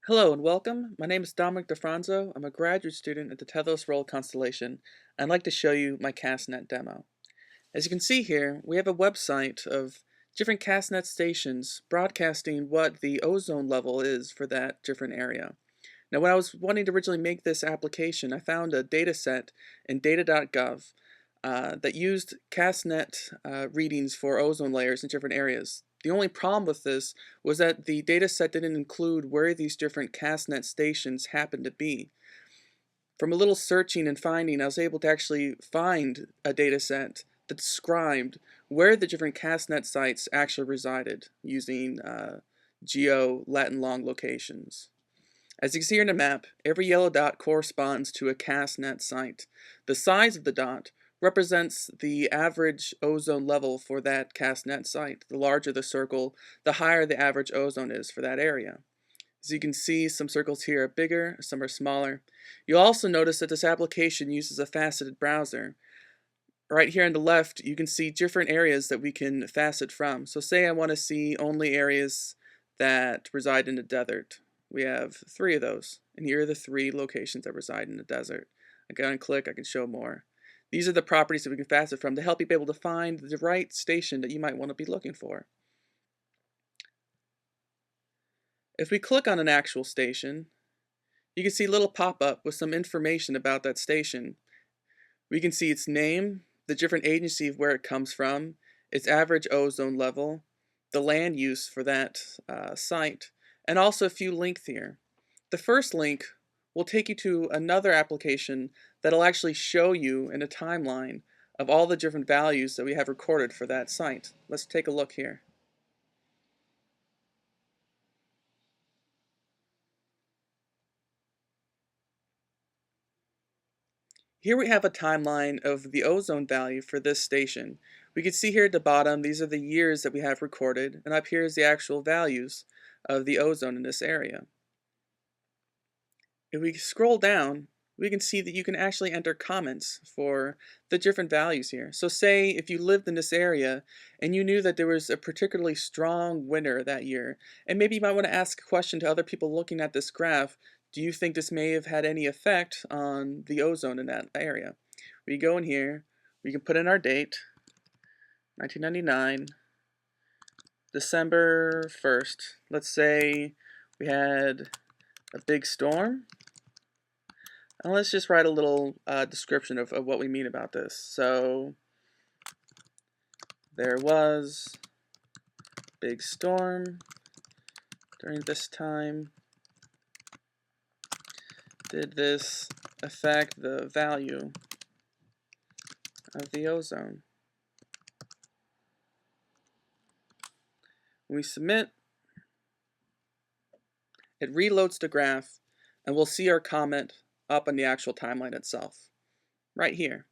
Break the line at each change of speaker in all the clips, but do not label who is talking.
Hello and welcome. My name is Dominic DeFranzo. I'm a graduate student at the Tethos Roll Constellation. I'd like to show you my Castnet demo. As you can see here, we have a website of different Castnet stations broadcasting what the ozone level is for that different area. Now, when I was wanting to originally make this application, I found a data set in data.gov that used Castnet readings for ozone layers in different areas. The only problem with this was that the data set didn't include where these different Castnet stations happened to be. From a little searching and finding, I was able to actually find a data set that described where the different Castnet sites actually resided using geo-Latin long locations. As you can see here in the map, every yellow dot corresponds to a Castnet site. The size of the dot represents the average ozone level for that Castnet site. The larger the circle, the higher the average ozone is for that area. As you can see, some circles here are bigger, some are smaller. You'll also notice that this application uses a faceted browser. Right here on the left, you can see different areas that we can facet from. So say I want to see only areas that reside in the desert. We have 3 of those, and here are the 3 locations that reside in the desert. I can click, I can show more. These are the properties that we can facet from to help you be able to find the right station that you might want to be looking for. If we click on an actual station, you can see a little pop-up with some information about that station. We can see its name, the different agency of where it comes from, its average ozone level, the land use for that site, and also a few links here. The first link will take you to another application that'll actually show you in a timeline of all the different values that we have recorded for that site. Let's take a look here. Here we have a timeline of the ozone value for this station. We can see here at the bottom, these are the years that we have recorded, and up here is the actual values of the ozone in this area. If we scroll down, we can see that you can actually enter comments for the different values here. So say if you lived in this area and you knew that there was a particularly strong winter that year, and maybe you might want to ask a question to other people looking at this graph, do you think this may have had any effect on the ozone in that area? We go in here, we can put in our date, 1999, December 1st. Let's say we had a big storm. And let's just write a little description of what we mean about this. So, there was big storm during this time. Did this affect the value of the ozone? When we submit, it reloads the graph, and we'll see our comment up on the actual timeline itself, right here.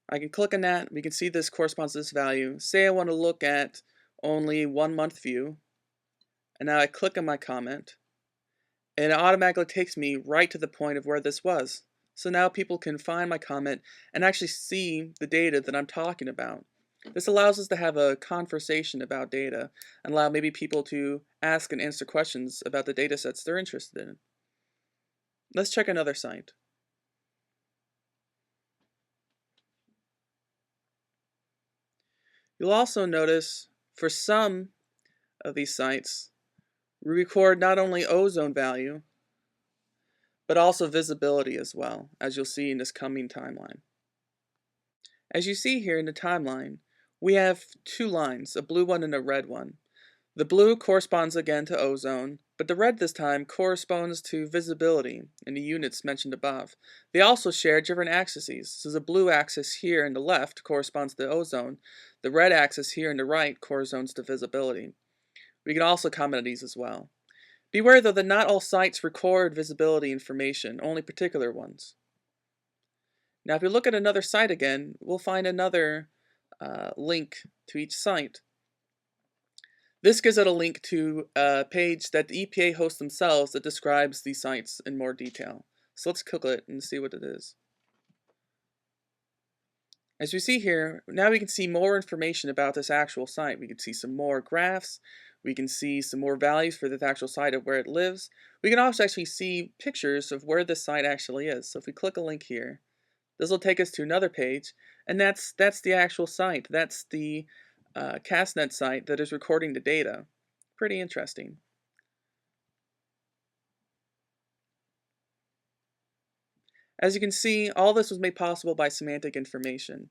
I can click on that, we can see this corresponds to this value. Say I want to look at only 1 month view, and now I click on my comment, and it automatically takes me right to the point of where this was. So now people can find my comment and actually see the data that I'm talking about. This allows us to have a conversation about data and allow maybe people to ask and answer questions about the data sets they're interested in. Let's check another site. You'll also notice for some of these sites, we record not only ozone value, but also visibility as well, as you'll see in this coming timeline. As you see here in the timeline, we have 2 lines, a blue one and a red one. The blue corresponds again to ozone, but the red this time corresponds to visibility in the units mentioned above. They also share different axes, so the blue axis here in the left corresponds to ozone, the red axis here in the right corresponds to visibility. We can also comment on these as well. Beware though that not all sites record visibility information, only particular ones. Now if we look at another site again, we'll find another link to each site. This gives it a link to a page that the EPA hosts themselves that describes these sites in more detail. So let's click it and see what it is. As we see here, now we can see more information about this actual site. We can see some more graphs. We can see some more values for the actual site of where it lives. We can also actually see pictures of where the site actually is. So if we click a link here, this will take us to another page, and that's the actual site. That's the Castnet site that is recording the data. Pretty interesting. As you can see, all this was made possible by semantic information.